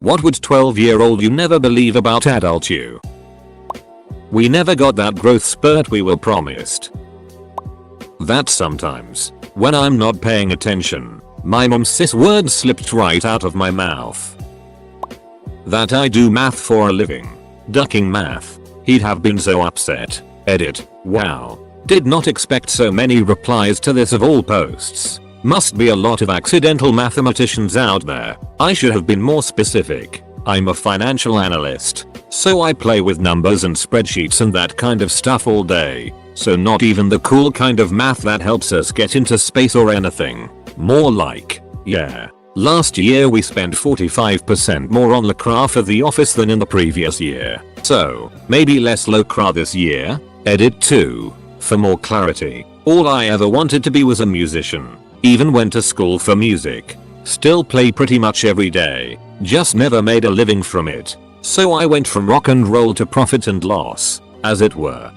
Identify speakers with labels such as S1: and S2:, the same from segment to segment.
S1: What would 12-year-old you never believe about adult you? We never got that growth spurt we were promised. That sometimes, when I'm not paying attention, my mom's cis words slipped right out of my mouth. That I do math for a living. Ducking math. He'd have been so upset. Edit. Wow. Did not expect so many replies to this of all posts. Must be a lot of accidental mathematicians out there. I should have been more specific. I'm a financial analyst. So I play with numbers and spreadsheets and that kind of stuff all day. So not even the cool kind of math that helps us get into space or anything. More like, yeah. Last year we spent 45% more on LaCroix for the office than in the previous year. So, maybe less LaCroix this year? Edit 2. For more clarity, all I ever wanted to be was a musician. Even went to school for music. Still play pretty much every day. Just never made a living from it. So I went from rock and roll to profit and loss, as it were.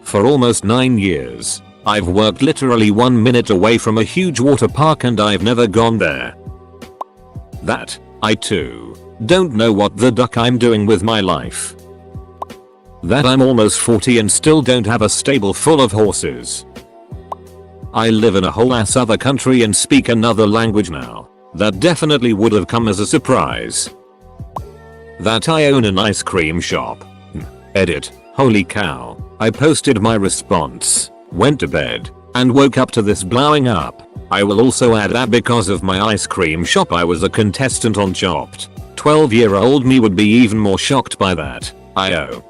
S1: For almost 9 years, I've worked literally 1 minute away from a huge water park and I've never gone there. That, I too, don't know what the duck I'm doing with my life. That I'm almost 40 and still don't have a stable full of horses. I live in a whole ass other country and speak another language now. That definitely would have come as a surprise. That I own an ice cream shop. Edit. Holy cow. I posted my response, went to bed, and woke up to this blowing up. I will also add that because of my ice cream shop I was a contestant on Chopped. 12-year-old me would be even more shocked by that. IO.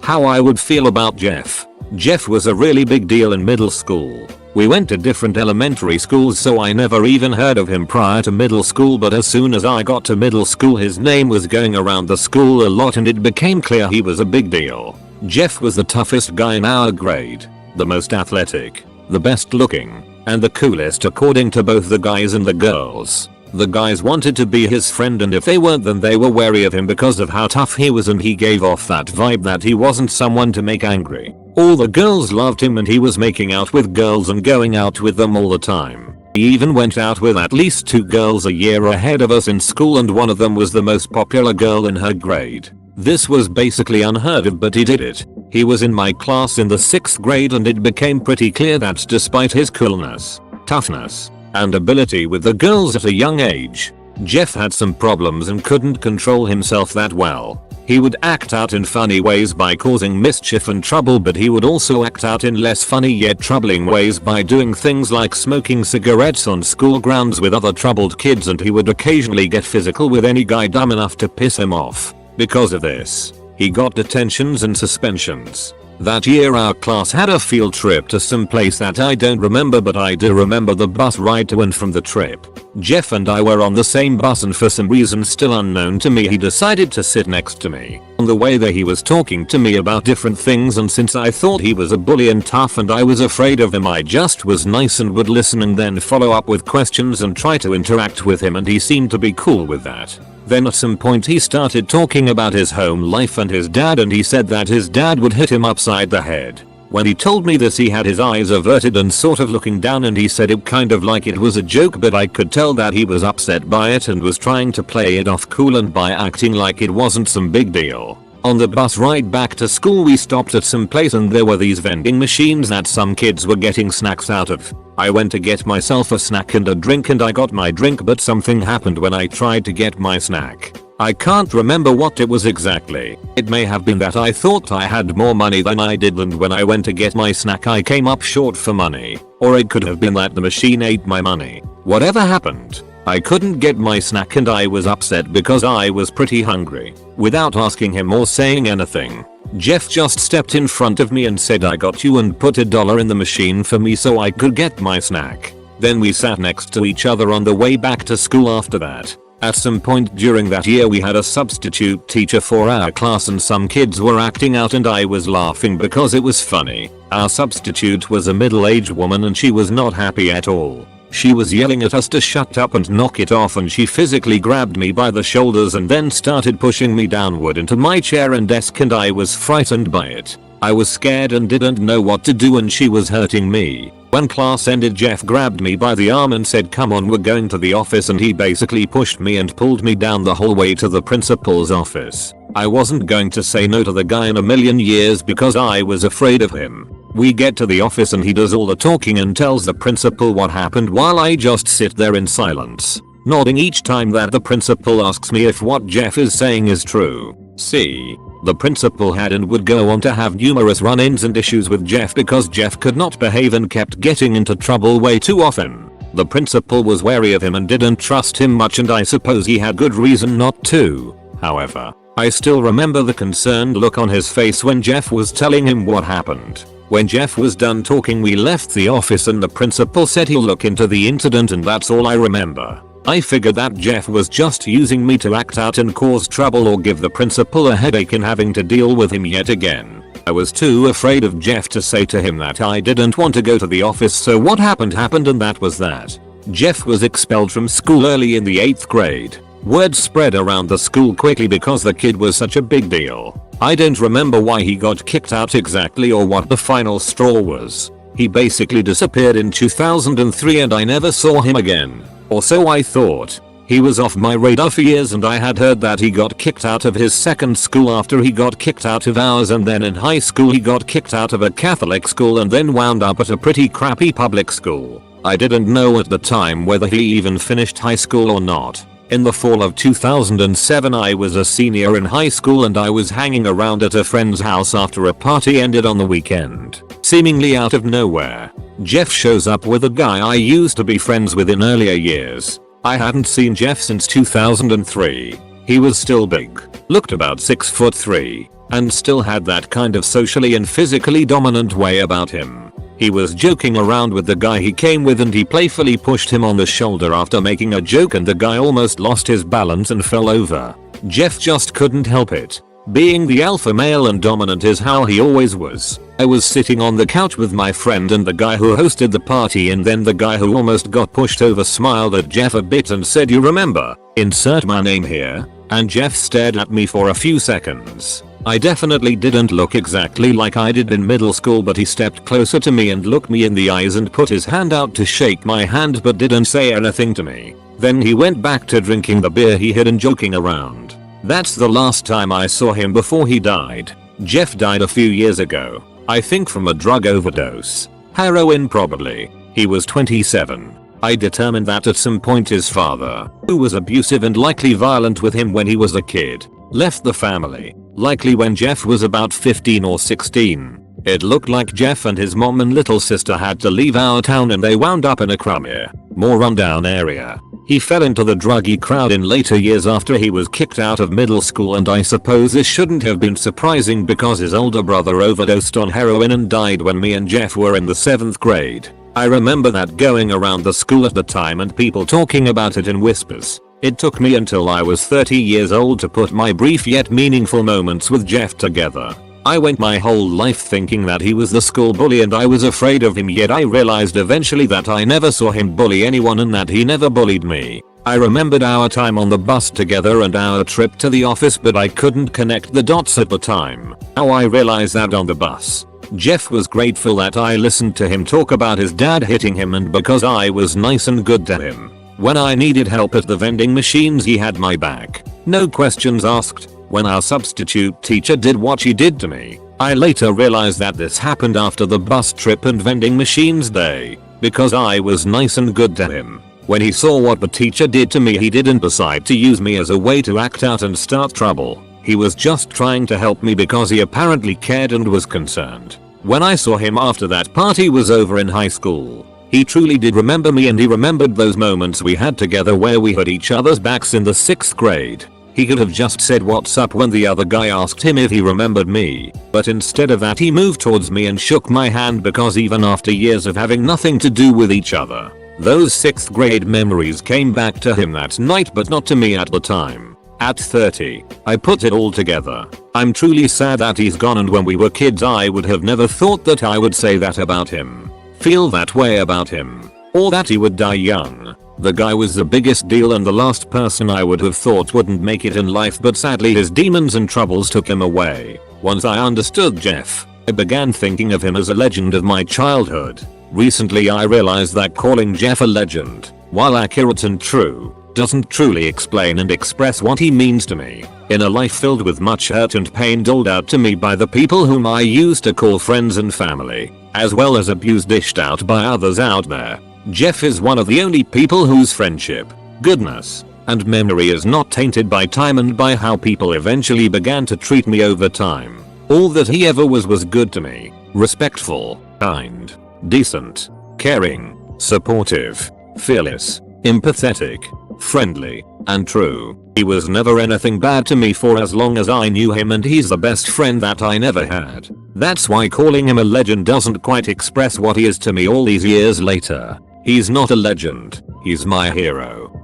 S1: How I would feel about Jeff. Jeff was a really big deal in middle school. We went to different elementary schools so I never even heard of him prior to middle school, but as soon as I got to middle school his name was going around the school a lot and it became clear he was a big deal. Jeff was the toughest guy in our grade, the most athletic, the best looking, and the coolest according to both the guys and the girls. The guys wanted to be his friend and if they weren't then they were wary of him because of how tough he was and he gave off that vibe that he wasn't someone to make angry. All the girls loved him and he was making out with girls and going out with them all the time. He even went out with at least 2 girls a year ahead of us in school and one of them was the most popular girl in her grade. This was basically unheard of but he did it. He was in my class in the 6th grade and it became pretty clear that despite his coolness, toughness, and ability with the girls at a young age, Jeff had some problems and couldn't control himself that well. He would act out in funny ways by causing mischief and trouble, but he would also act out in less funny yet troubling ways by doing things like smoking cigarettes on school grounds with other troubled kids, and he would occasionally get physical with any guy dumb enough to piss him off. Because of this, he got detentions and suspensions. That year our class had a field trip to some place that I don't remember, but I do remember the bus ride to and from the trip. Jeff and I were on the same bus and for some reason still unknown to me he decided to sit next to me. On the way there he was talking to me about different things, and since I thought he was a bully and tough and I was afraid of him, I just was nice and would listen and then follow up with questions and try to interact with him, and he seemed to be cool with that. Then at some point he started talking about his home life and his dad, and he said that his dad would hit him upside the head. When he told me this he had his eyes averted and sort of looking down, and he said it kind of like it was a joke, but I could tell that he was upset by it and was trying to play it off cool and by acting like it wasn't some big deal. On the bus ride back to school we stopped at some place and there were these vending machines that some kids were getting snacks out of. I went to get myself a snack and a drink and I got my drink, but something happened when I tried to get my snack. I can't remember what it was exactly. It may have been that I thought I had more money than I did, and when I went to get my snack I came up short for money. Or it could have been that the machine ate my money. Whatever happened, I couldn't get my snack and I was upset because I was pretty hungry. Without asking him or saying anything, Jeff just stepped in front of me and said I got you and put $1 in the machine for me so I could get my snack. Then we sat next to each other on the way back to school after that. At some point during that year we had a substitute teacher for our class and some kids were acting out and I was laughing because it was funny. Our substitute was a middle-aged woman and she was not happy at all. She was yelling at us to shut up and knock it off, and she physically grabbed me by the shoulders and then started pushing me downward into my chair and desk, and I was frightened by it. I was scared and didn't know what to do, and she was hurting me. When class ended, Jeff grabbed me by the arm and said, "Come on, we're going to the office," and he basically pushed me and pulled me down the hallway to the principal's office. I wasn't going to say no to the guy in a million years because I was afraid of him. We get to the office and he does all the talking and tells the principal what happened while I just sit there in silence, nodding each time that the principal asks me if what Jeff is saying is true. See, the principal had and would go on to have numerous run-ins and issues with Jeff because Jeff could not behave and kept getting into trouble way too often. The principal was wary of him and didn't trust him much, and I suppose he had good reason not to. However, I still remember the concerned look on his face when Jeff was telling him what happened. When Jeff was done talking, we left the office and the principal said he'll look into the incident, and that's all I remember. I figured that Jeff was just using me to act out and cause trouble or give the principal a headache in having to deal with him yet again. I was too afraid of Jeff to say to him that I didn't want to go to the office, so what happened, and that was that. Jeff was expelled from school early in the 8th grade. Word spread around the school quickly because the kid was such a big deal. I don't remember why he got kicked out exactly or what the final straw was. He basically disappeared in 2003 and I never saw him again. Or so I thought. He was off my radar for years, and I had heard that he got kicked out of his second school after he got kicked out of ours, and then in high school he got kicked out of a Catholic school and then wound up at a pretty crappy public school. I didn't know at the time whether he even finished high school or not. In the fall of 2007 I was a senior in high school and I was hanging around at a friend's house after a party ended on the weekend. Seemingly out of nowhere, Jeff shows up with a guy I used to be friends with in earlier years. I hadn't seen Jeff since 2003. He was still big, looked about 6'3", and still had that kind of socially and physically dominant way about him. He was joking around with the guy he came with and he playfully pushed him on the shoulder after making a joke, and the guy almost lost his balance and fell over. Jeff just couldn't help it. Being the alpha male and dominant is how he always was. I was sitting on the couch with my friend and the guy who hosted the party, and then the guy who almost got pushed over smiled at Jeff a bit and said, "You remember, insert my name here," and Jeff stared at me for a few seconds. I definitely didn't look exactly like I did in middle school, but he stepped closer to me and looked me in the eyes and put his hand out to shake my hand but didn't say anything to me. Then he went back to drinking the beer he had and joking around. That's the last time I saw him before he died. Jeff died a few years ago. I think from a drug overdose. Heroin probably. He was 27. I determined that at some point his father, who was abusive and likely violent with him when he was a kid, left the family, likely when Jeff was about 15 or 16. It looked like Jeff and his mom and little sister had to leave our town and they wound up in a crummier, more rundown area. He fell into the druggy crowd in later years after he was kicked out of middle school, and I suppose this shouldn't have been surprising because his older brother overdosed on heroin and died when me and Jeff were in the 7th grade. I remember that going around the school at the time and people talking about it in whispers. It took me until I was 30 years old to put my brief yet meaningful moments with Jeff together. I went my whole life thinking that he was the school bully and I was afraid of him, yet I realized eventually that I never saw him bully anyone and that he never bullied me. I remembered our time on the bus together and our trip to the office, but I couldn't connect the dots at the time. Now I realize that on the bus, Jeff was grateful that I listened to him talk about his dad hitting him, and because I was nice and good to him. When I needed help at the vending machines, he had my back. No questions asked. When our substitute teacher did what she did to me, I later realized that this happened after the bus trip and vending machines day, because I was nice and good to him. When he saw what the teacher did to me, he didn't decide to use me as a way to act out and start trouble. He was just trying to help me because he apparently cared and was concerned. When I saw him after that party was over in high school, he truly did remember me, and he remembered those moments we had together where we had each other's backs in the 6th grade. He could have just said what's up when the other guy asked him if he remembered me, but instead of that he moved towards me and shook my hand, because even after years of having nothing to do with each other, those 6th grade memories came back to him that night, but not to me at the time. At 30, I put it all together. I'm truly sad that he's gone, and when we were kids I would have never thought that I would say that about him. Feel that way about him. Or that he would die young. The guy was the biggest deal and the last person I would have thought wouldn't make it in life, but sadly his demons and troubles took him away. Once I understood Jeff, I began thinking of him as a legend of my childhood. Recently I realized that calling Jeff a legend, while accurate and true, doesn't truly explain and express what he means to me. In a life filled with much hurt and pain doled out to me by the people whom I used to call friends and family, as well as abuse dished out by others out there, Jeff is one of the only people whose friendship, goodness, and memory is not tainted by time and by how people eventually began to treat me over time. All that he ever was good to me, respectful, kind, decent, caring, supportive, fearless, empathetic, friendly, and true. He was never anything bad to me for as long as I knew him, and he's the best friend that I never had. That's why calling him a legend doesn't quite express what he is to me all these years later. He's not a legend, he's my hero.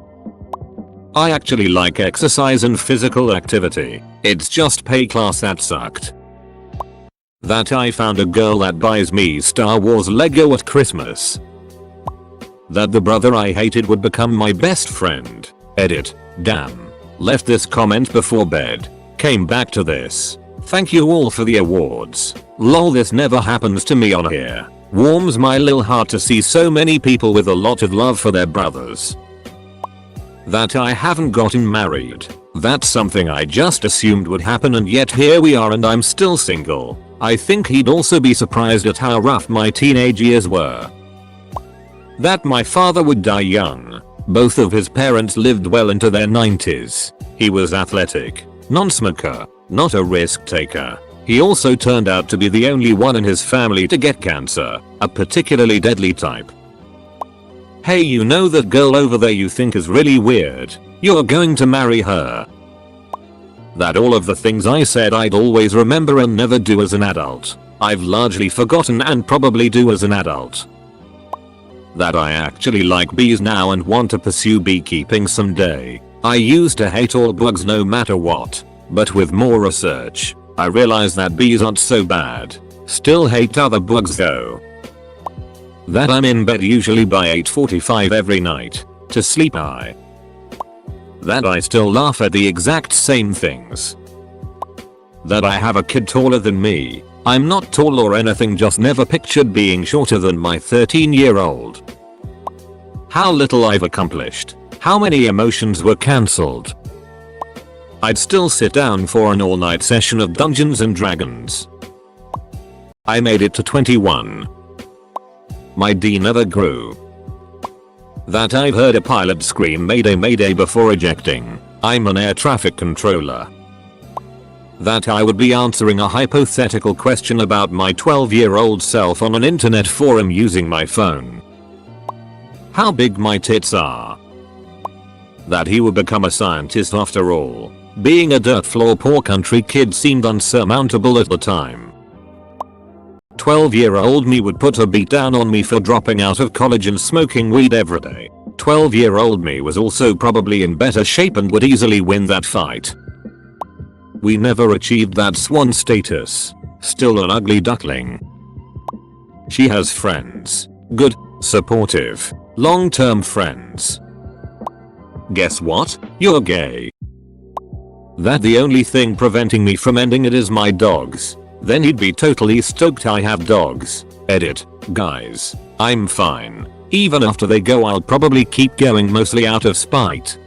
S1: I actually like exercise and physical activity. It's just pay class that sucked. That I found a girl that buys me Star Wars Lego at Christmas. That the brother I hated would become my best friend. Edit. Damn. Left this comment before bed. Came back to this. Thank you all for the awards. Lol, this never happens to me on here. Warms my lil heart to see so many people with a lot of love for their brothers. That I haven't gotten married. That's something I just assumed would happen, and yet here we are and I'm still single. I think he'd also be surprised at how rough my teenage years were. That my father would die young. Both of his parents lived well into their 90s. He was athletic, non-smoker, not a risk taker. He also turned out to be the only one in his family to get cancer, a particularly deadly type. Hey, you know that girl over there you think is really weird? You're going to marry her. That all of the things I said I'd always remember and never do as an adult, I've largely forgotten and probably do as an adult. That I actually like bees now and want to pursue beekeeping someday. I used to hate all bugs no matter what, but with more research, I realized that bees aren't so bad. Still hate other bugs though. That I'm in bed usually by 8:45 every night, to sleep high. That I still laugh at the exact same things. That I have a kid taller than me. I'm not tall or anything, just never pictured being shorter than my 13-year-old. How little I've accomplished. How many emotions were cancelled. I'd still sit down for an all-night session of Dungeons and Dragons. I made it to 21. My D never grew. That I've heard a pilot scream "Mayday Mayday" before ejecting. I'm an air traffic controller. That I would be answering a hypothetical question about my 12-year-old self on an internet forum using my phone. How big my tits are. That he would become a scientist after all. Being a dirt floor poor country kid seemed unsurmountable at the time. 12-year-old me would put a beat down on me for dropping out of college and smoking weed every day. 12-year-old me was also probably in better shape and would easily win that fight. We never achieved that swan status. Still an ugly duckling. She has friends. Good, supportive, long-term friends. Guess what? You're gay. That the only thing preventing me from ending it is my dogs. Then he'd be totally stoked I have dogs. Edit. Guys, I'm fine. Even after they go I'll probably keep going, mostly out of spite.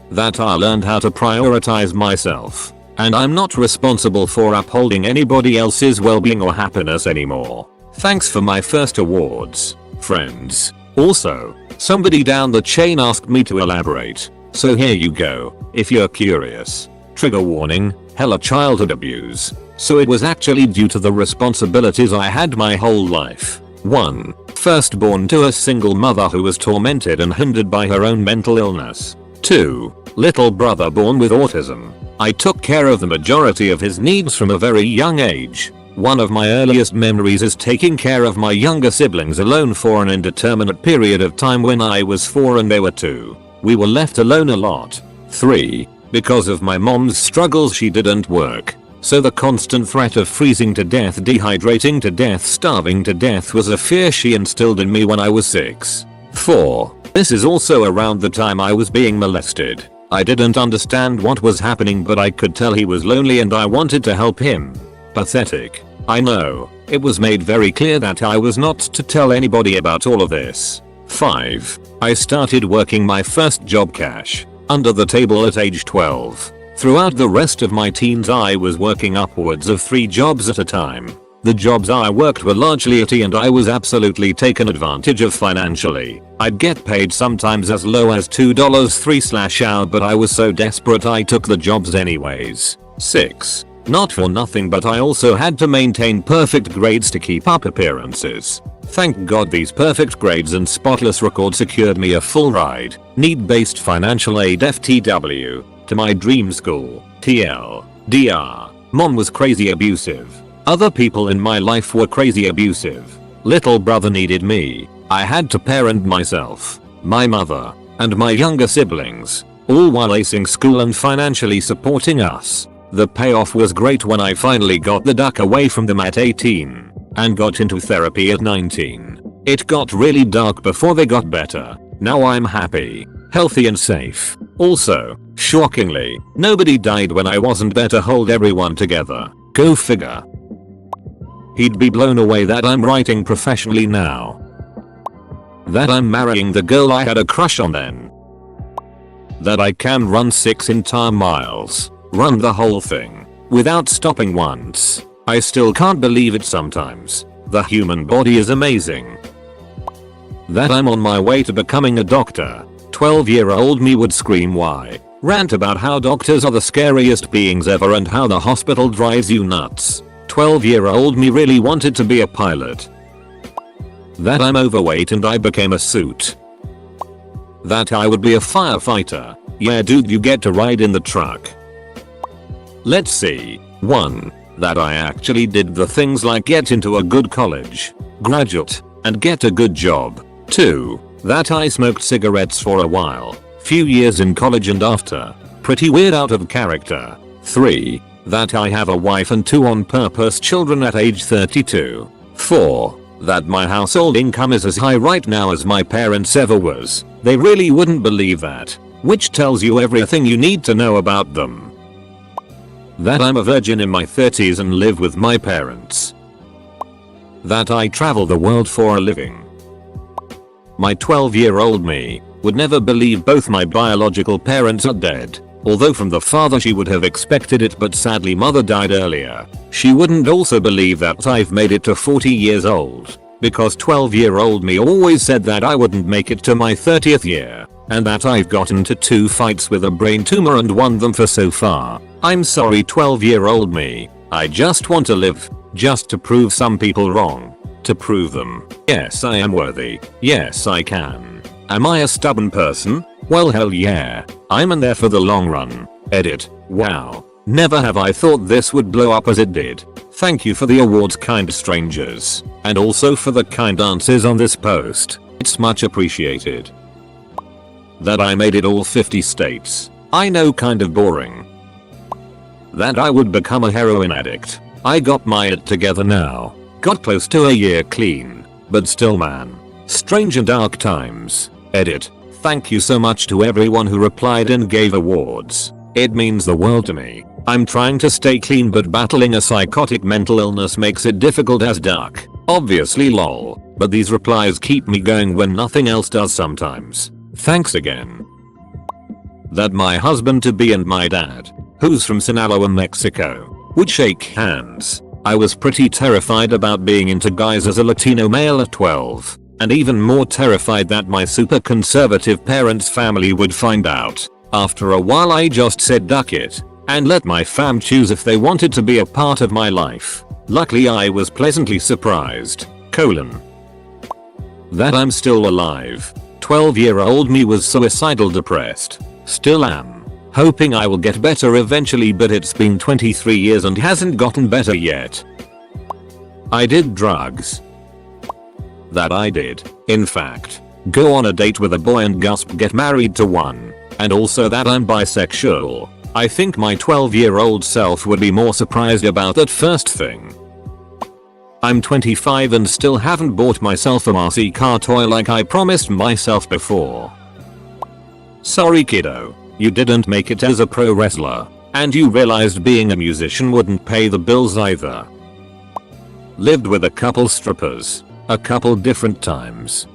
S1: That I learned how to prioritize myself, and I'm not responsible for upholding anybody else's well-being or happiness anymore. Thanks for my first awards, friends. Also, somebody down the chain asked me to elaborate, so here you go, if you're curious. Trigger warning, hella childhood abuse. So it was actually due to the responsibilities I had my whole life. 1. Firstborn to a single mother who was tormented and hindered by her own mental illness. 2. Little brother born with autism. I took care of the majority of his needs from a very young age. One of my earliest memories is taking care of my younger siblings alone for an indeterminate period of time when I was 4 and they were 2. We were left alone a lot. 3. Because of my mom's struggles she didn't work. So the constant threat of freezing to death, dehydrating to death, starving to death was a fear she instilled in me when I was 6. 4. This is also around the time I was being molested. I didn't understand what was happening, but I could tell he was lonely and I wanted to help him. Pathetic. I know. It was made very clear that I was not to tell anybody about all of this. 5. I started working my first job cash under the table at age 12. Throughout the rest of my teens I was working upwards of 3 jobs at a time. The jobs I worked were largely at and I was absolutely taken advantage of financially. I'd get paid sometimes as low as $2.03/hour, but I was so desperate I took the jobs anyways. 6. Not for nothing, but I also had to maintain perfect grades to keep up appearances. Thank God these perfect grades and spotless record secured me a full ride, need-based financial aid FTW, to my dream school, TLDR. Mom was crazy abusive. Other people in my life were crazy abusive. Little brother needed me. I had to parent myself, my mother, and my younger siblings, all while acing school and financially supporting us. The payoff was great when I finally got the duck away from them at 18 and got into therapy at 19. It got really dark before they got better. Now I'm happy, healthy and safe. Also, shockingly, nobody died when I wasn't there to hold everyone together. Go figure. He'd be blown away that I'm writing professionally now. That I'm marrying the girl I had a crush on then. That I can run 6 entire miles. Run the whole thing without stopping once. I still can't believe it sometimes. The human body is amazing. That I'm on my way to becoming a doctor. 12-year-old me would scream why. Rant about how doctors are the scariest beings ever and how the hospital drives you nuts. 12-year-old me really wanted to be a pilot. That I'm overweight and I became a suit. That I would be a firefighter. Yeah dude, you get to ride in the truck. Let's see. 1. That I actually did the things like get into a good college, graduate, and get a good job. 2. That I smoked cigarettes for a while, few years in college and after, pretty weird out of character. 3. That I have a wife and 2 on-purpose children at age 32. 4. That my household income is as high right now as my parents ever was. They really wouldn't believe that, which tells you everything you need to know about them. That I'm a virgin in my 30s and live with my parents. That I travel the world for a living. My 12-year-old me would never believe both my biological parents are dead. Although from the father she would have expected it, but sadly mother died earlier. She wouldn't also believe that I've made it to 40 years old, because 12-year-old me always said that I wouldn't make it to my 30th year, and that I've gotten to 2 fights with a brain tumor and won them for so far. I'm sorry 12-year-old me. I just want to live, just to prove some people wrong. To prove them. Yes, I am worthy. Yes, I can. Am I a stubborn person? Well hell yeah. I'm in there for the long run. Edit. Wow. Never have I thought this would blow up as it did. Thank you for the awards, kind strangers. And also for the kind answers on this post. It's much appreciated. That I made it all 50 states. I know, kind of boring. That I would become a heroin addict. I got my it together now. Got close to a year clean. But still man. Strange and dark times. Edit. Thank you so much to everyone who replied and gave awards. It means the world to me. I'm trying to stay clean, but battling a psychotic mental illness makes it difficult as dark. Obviously lol. But these replies keep me going when nothing else does sometimes. Thanks again. That my husband to be and my dad, who's from Sinaloa, Mexico, would shake hands. I was pretty terrified about being into guys as a Latino male at 12, and even more terrified that my super conservative parents' family would find out. After a while I just said duck it, and let my fam choose if they wanted to be a part of my life. Luckily I was pleasantly surprised. That I'm still alive. 12-year-old me was suicidal depressed. Still am. Hoping I will get better eventually, but it's been 23 years and hasn't gotten better yet. I did drugs. That I did, in fact, go on a date with a boy and get married to one. And also that I'm bisexual. I think my 12-year-old self would be more surprised about that first thing. I'm 25 and still haven't bought myself a RC car toy like I promised myself before. Sorry kiddo, you didn't make it as a pro wrestler, and you realized being a musician wouldn't pay the bills either. Lived with a couple strippers, a couple different times.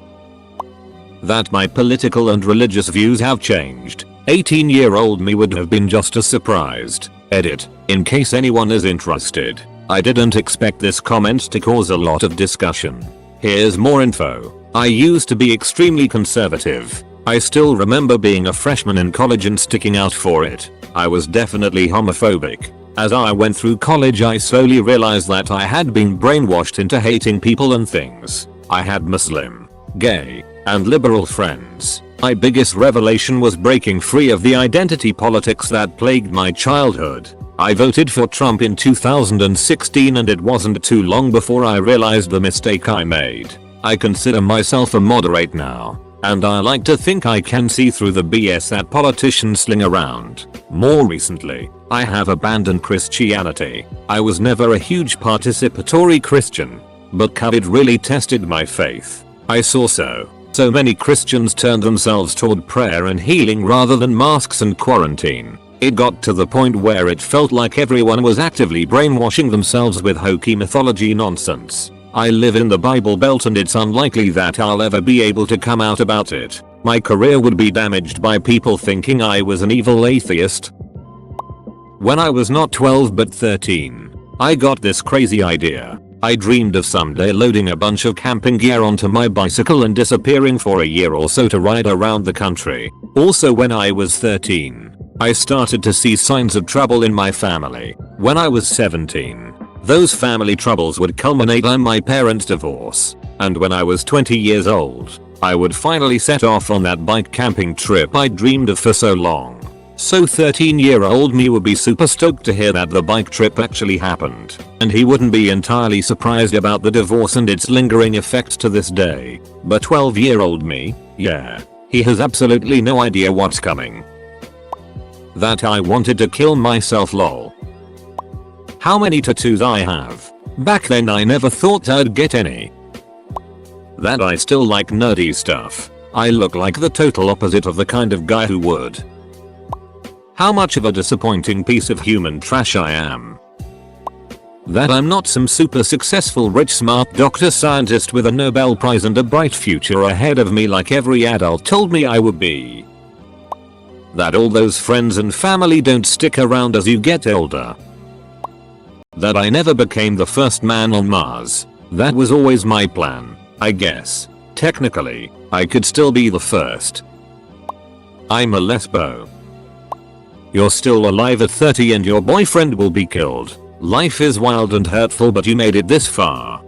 S1: That my political and religious views have changed, 18-year-old me would have been just as surprised. Edit, in case anyone is interested. I didn't expect this comment to cause a lot of discussion. Here's more info. I used to be extremely conservative. I still remember being a freshman in college and sticking out for it. I was definitely homophobic. As I went through college I slowly realized that I had been brainwashed into hating people and things. I had Muslim, gay, and liberal friends. My biggest revelation was breaking free of the identity politics that plagued my childhood. I voted for Trump in 2016 and it wasn't too long before I realized the mistake I made. I consider myself a moderate now, and I like to think I can see through the BS that politicians sling around. More recently, I have abandoned Christianity. I was never a huge participatory Christian, but COVID really tested my faith. I saw so many Christians turned themselves toward prayer and healing rather than masks and quarantine. It got to the point where it felt like everyone was actively brainwashing themselves with hokey mythology nonsense. I live in the Bible Belt and it's unlikely that I'll ever be able to come out about it. My career would be damaged by people thinking I was an evil atheist. When I was not 12 but 13, I got this crazy idea. I dreamed of someday loading a bunch of camping gear onto my bicycle and disappearing for a year or so to ride around the country. Also when I was 13, I started to see signs of trouble in my family. When I was 17, those family troubles would culminate in my parents' divorce. And when I was 20 years old, I would finally set off on that bike camping trip I dreamed of for so long. So 13-year-old me would be super stoked to hear that the bike trip actually happened. And he wouldn't be entirely surprised about the divorce and its lingering effects to this day. But 12-year-old me, yeah, he has absolutely no idea what's coming. That I wanted to kill myself lol. How many tattoos I have? Back then I never thought I'd get any. That I still like nerdy stuff. I look like the total opposite of the kind of guy who would. How much of a disappointing piece of human trash I am. That I'm not some super successful rich smart doctor scientist with a Nobel Prize and a bright future ahead of me like every adult told me I would be. That all those friends and family don't stick around as you get older. That I never became the first man on Mars. That was always my plan, I guess. Technically, I could still be the first. I'm a lesbo. You're still alive at 30 and your boyfriend will be killed. Life is wild and hurtful but you made it this far.